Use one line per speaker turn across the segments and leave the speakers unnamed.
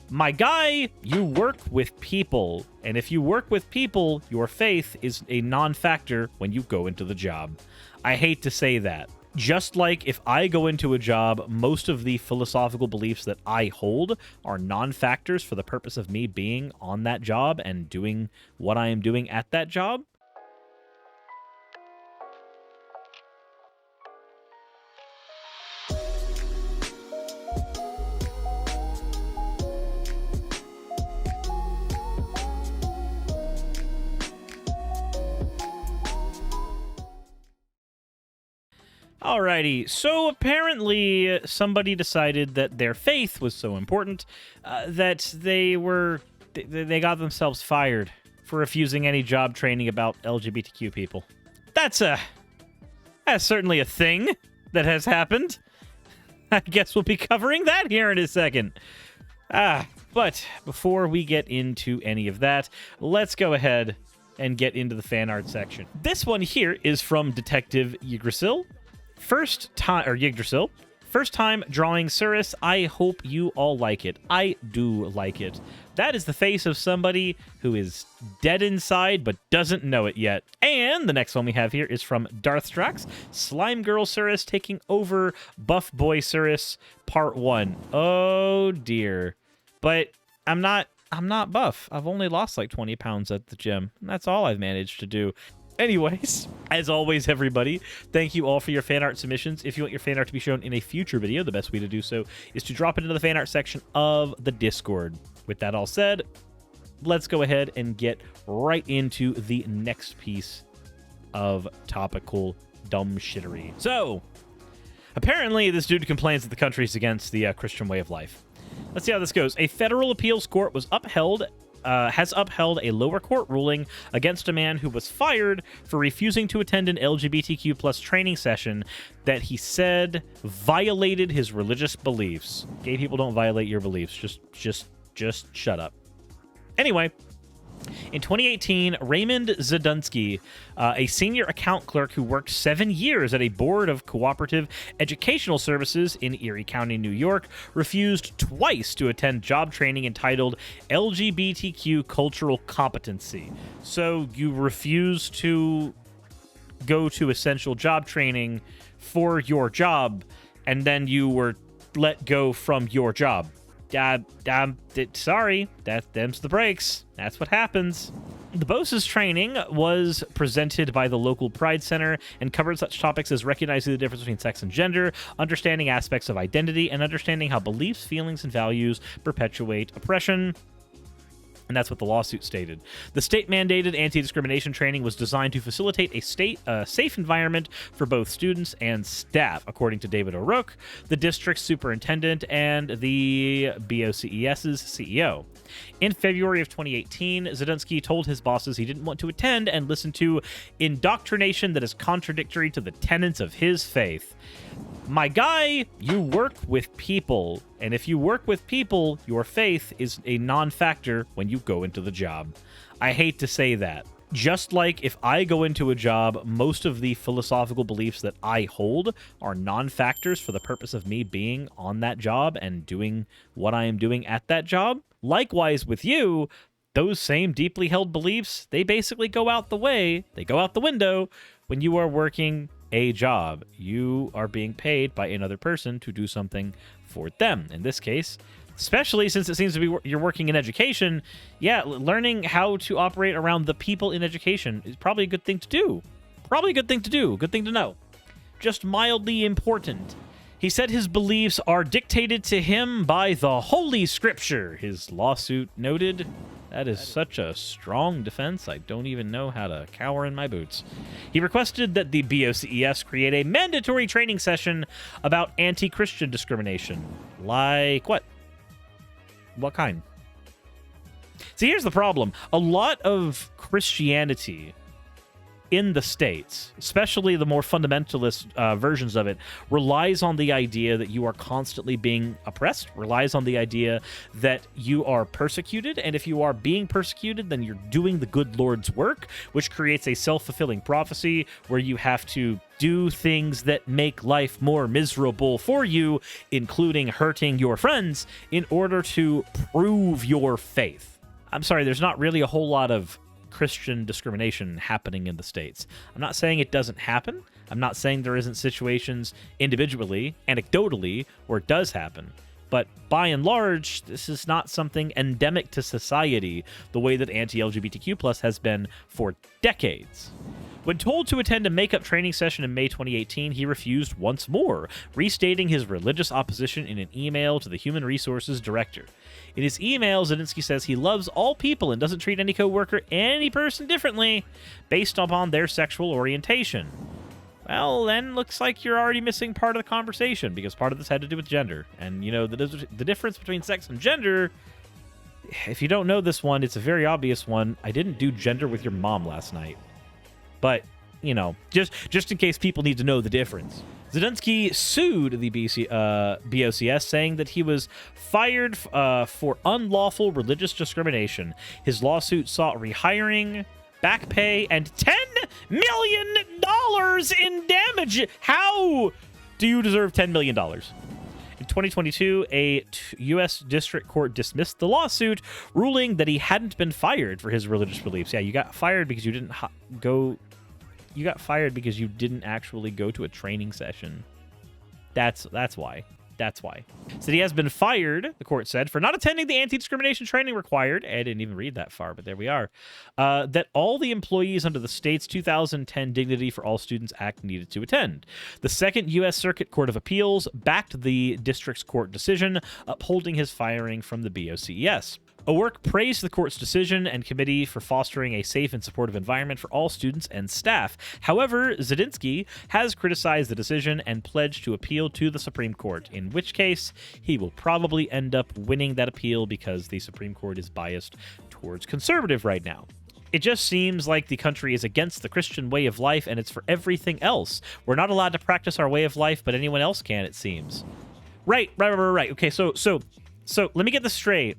My guy, you work with people. And if you work with people, your faith is a non-factor when you go into the job. I hate to say that. Just like if I go into a job, most of the philosophical beliefs that I hold are non-factors for the purpose of me being on that job and doing what I am doing at that job. Alrighty, so apparently somebody decided that their faith was so important that they got themselves fired for refusing any job training about LGBTQ people. That's certainly a thing that has happened. I guess we'll be covering that here in a second. But before we get into any of that, let's go ahead and get into the fan art section. This one here is from Detective Yggdrasil. First time drawing Suris. I hope you all like it. I do like it. That is the face of somebody who is dead inside but doesn't know it yet. And the next one we have here is from Darthstrax. Slime Girl Suris taking over Buff Boy Suris Part 1. Oh dear. But I'm not buff. I've only lost like 20 pounds at the gym. That's all I've managed to do. Anyways, as always, everybody, thank you all for your fan art submissions. If you want your fan art to be shown in a future video, the best way to do so is to drop it into the fan art section of the Discord. With that all said, let's go ahead and get right into the next piece of topical dumb shittery. So, apparently this dude complains that the country's against the Christian way of life. Let's see how this goes. A federal appeals court has upheld a lower court ruling against a man who was fired for refusing to attend an LGBTQ plus training session that he said violated his religious beliefs. Gay people don't violate your beliefs. Just shut up. Anyway, in 2018, Raymond Zadunsky, a senior account clerk who worked 7 years at a board of cooperative educational services in Erie County, New York, refused twice to attend job training entitled LGBTQ Cultural Competency. So you refuse to go to essential job training for your job, and then you were let go from your job. Sorry, them's the breaks. That's what happens. The BOS's training was presented by the local Pride Center and covered such topics as recognizing the difference between sex and gender, understanding aspects of identity, and understanding how beliefs, feelings, and values perpetuate oppression. And that's what the lawsuit stated. The state-mandated anti-discrimination training was designed to facilitate a safe environment for both students and staff, according to David O'Rourke, the district's superintendent and the BOCES's CEO. In February of 2018, Zadunsky told his bosses he didn't want to attend and listen to indoctrination that is contradictory to the tenets of his faith. My guy, you work with people, and if you work with people, your faith is a non-factor when you go into the job. I hate to say that. Just like if I go into a job, most of the philosophical beliefs that I hold are non-factors for the purpose of me being on that job and doing what I am doing at that job. Likewise with you, those same deeply held beliefs, they basically go out the window when you are working a job. You are being paid by another person to do something for them. In this case, especially since it seems to be you're working in education, yeah, learning how to operate around the people in education is probably a good thing to do. Good thing to know. Just mildly important. He said his beliefs are dictated to him by the Holy Scripture, his lawsuit noted. That is such a strong defense, I don't even know how to cower in my boots. He requested that the BOCES create a mandatory training session about anti-Christian discrimination. Like what? What kind? See, here's the problem. A lot of Christianity in the States, especially the more fundamentalist versions of it, relies on the idea that you are constantly being oppressed, relies on the idea that you are persecuted, and if you are being persecuted, then you're doing the good Lord's work, which creates a self-fulfilling prophecy where you have to do things that make life more miserable for you, including hurting your friends, in order to prove your faith. I'm sorry, there's not really a whole lot of Christian discrimination happening in the States. I'm not saying it doesn't happen. I'm not saying there isn't situations individually, anecdotally, where it does happen. But by and large, this is not something endemic to society the way that anti-LGBTQ+ has been for decades. When told to attend a makeup training session in May 2018, he refused once more, restating his religious opposition in an email to the Human Resources Director. In his email, Zelinsky says he loves all people and doesn't treat any coworker, any person differently based upon their sexual orientation. Well, then looks like you're already missing part of the conversation, because part of this had to do with gender. And, you know, the difference between sex and gender, if you don't know this one, it's a very obvious one. I didn't do gender with your mom last night. But, you know, just in case people need to know the difference. Zelinsky sued the BOCS, saying that he was fired for unlawful religious discrimination. His lawsuit sought rehiring, back pay, and $10 million in damage. How do you deserve $10 million? In 2022, a U.S. district court dismissed the lawsuit, ruling that he hadn't been fired for his religious beliefs. Yeah, you got fired because you didn't go... You got fired because you didn't actually go to a training session. That's why. That's why. So he has been fired, the court said, for not attending the anti-discrimination training required. I didn't even read that far, but there we are. That all the employees under the state's 2010 Dignity for All Students Act needed to attend. The Second U.S. Circuit Court of Appeals backed the district's court decision, upholding his firing from the BOCES. O'Rourke praised the court's decision and committee for fostering a safe and supportive environment for all students and staff. However, Zelinsky has criticized the decision and pledged to appeal to the Supreme Court, in which case he will probably end up winning that appeal because the Supreme Court is biased towards conservative right now. It just seems like the country is against the Christian way of life, and it's for everything else. We're not allowed to practice our way of life, but anyone else can, it seems. Right. Okay, so let me get this straight.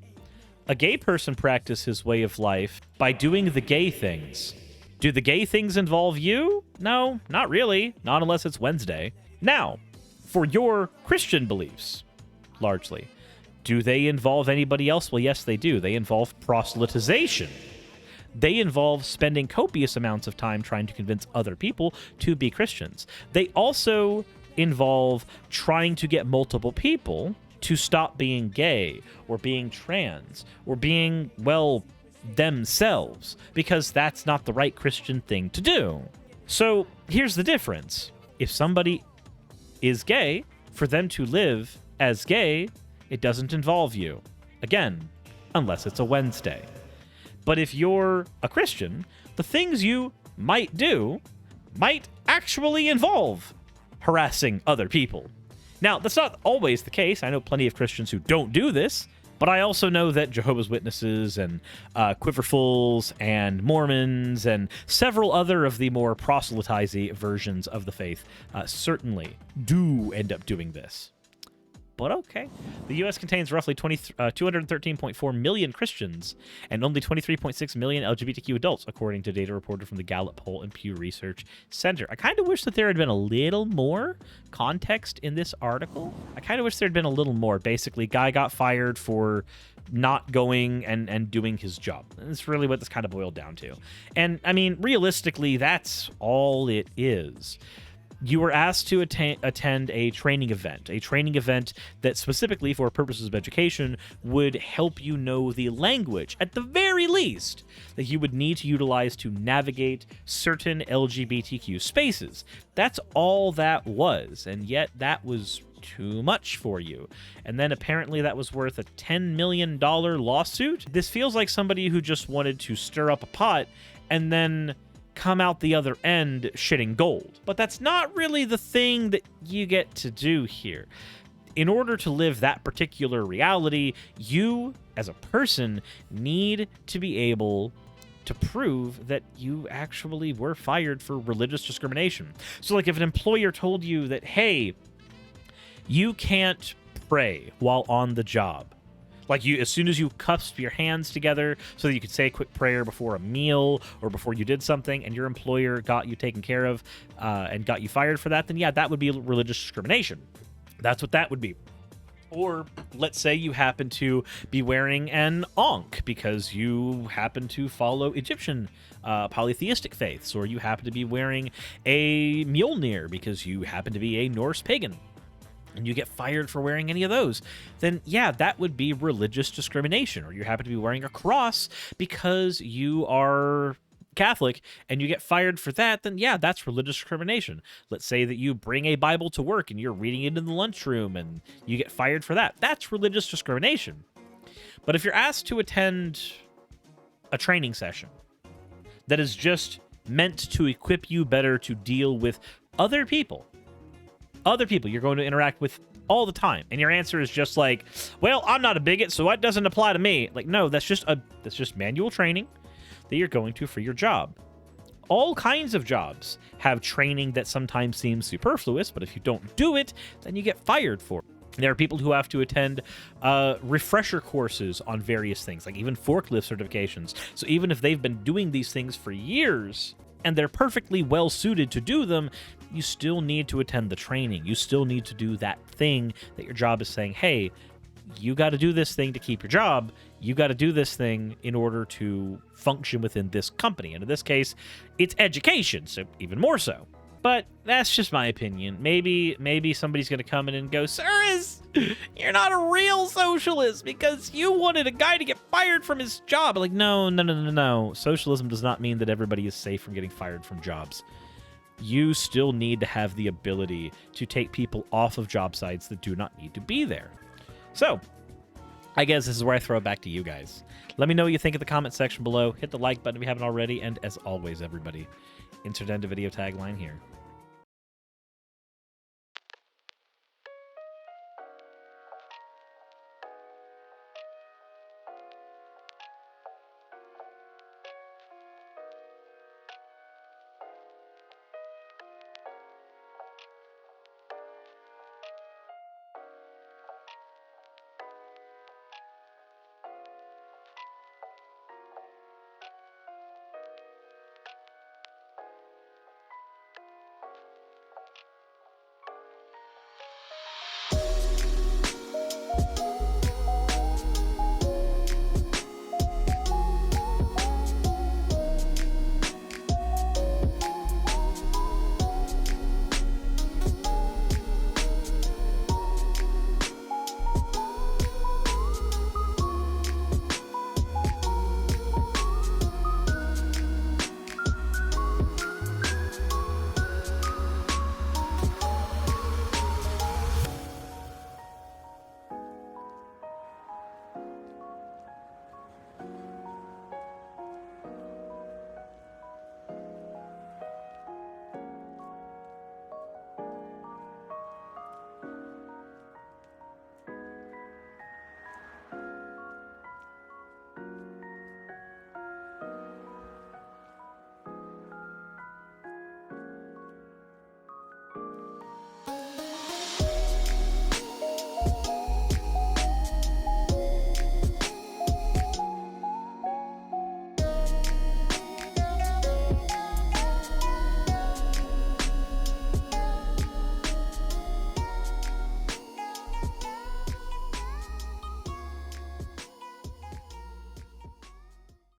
A gay person practices his way of life by doing the gay things. Do the gay things involve you? No, not really. Not unless it's Wednesday. Now, for your Christian beliefs, largely, do they involve anybody else? Well, yes, they do. They involve proselytization. They involve spending copious amounts of time trying to convince other people to be Christians. They also involve trying to get multiple people to stop being gay or being trans or being, well, themselves, because that's not the right Christian thing to do. So here's the difference. If somebody is gay, for them to live as gay, it doesn't involve you. Again, unless it's a Wednesday. But if you're a Christian, the things you might do might actually involve harassing other people. Now, that's not always the case. I know plenty of Christians who don't do this, but I also know that Jehovah's Witnesses and Quiverfuls and Mormons and several other of the more proselytizing versions of the faith certainly do end up doing this. But okay. The U.S. contains roughly 213.4 million Christians and only 23.6 million LGBTQ adults, according to data reported from the Gallup poll and Pew Research Center. I kind of wish that there had been a little more context in this article. I kind of wish there had been a little more. Basically, guy got fired for not going and doing his job. That's really what this kind of boiled down to. And, I mean, realistically, that's all it is. You were asked to attend a training event that specifically for purposes of education would help you know the language, at the very least, that you would need to utilize to navigate certain LGBTQ spaces. That's all that was, and yet that was too much for you. And then apparently that was worth a $10 million lawsuit. This feels like somebody who just wanted to stir up a pot and then come out the other end shitting gold. But that's not really the thing that you get to do here. In order to live that particular reality, you, as a person, need to be able to prove that you actually were fired for religious discrimination. So, like, if an employer told you that, hey, you can't pray while on the job, like, you, as soon as you cusp your hands together so that you could say a quick prayer before a meal or before you did something, and your employer got you taken care of and got you fired for that, then yeah, that would be religious discrimination. That's what that would be. Or let's say you happen to be wearing an ankh because you happen to follow Egyptian polytheistic faiths, or you happen to be wearing a Mjolnir because you happen to be a Norse pagan, and you get fired for wearing any of those, then yeah, that would be religious discrimination. Or you happen to be wearing a cross because you are Catholic and you get fired for that, then yeah, that's religious discrimination. Let's say that you bring a Bible to work and you're reading it in the lunchroom and you get fired for that. That's religious discrimination. But if you're asked to attend a training session that is just meant to equip you better to deal with other people you're going to interact with all the time, and your answer is just like, well, I'm not a bigot, so that doesn't apply to me. Like, no, that's just manual training that you're going to for your job. All kinds of jobs have training that sometimes seems superfluous, but if you don't do it, then you get fired for it. There are people who have to attend refresher courses on various things, like even forklift certifications. So even if they've been doing these things for years and they're perfectly well suited to do them, you still need to attend the training. You still need to do that thing that your job is saying, hey, you got to do this thing to keep your job. You got to do this thing in order to function within this company. And in this case, it's education, so even more so. But that's just my opinion. Maybe somebody's going to come in and go, Suris, you're not a real socialist because you wanted a guy to get fired from his job. Like, no. Socialism does not mean that everybody is safe from getting fired from jobs. You still need to have the ability to take people off of job sites that do not need to be there. So, I guess this is where I throw it back to you guys. Let me know what you think in the comment section below. Hit the like button if you haven't already. And as always, everybody, insert end of video tagline here.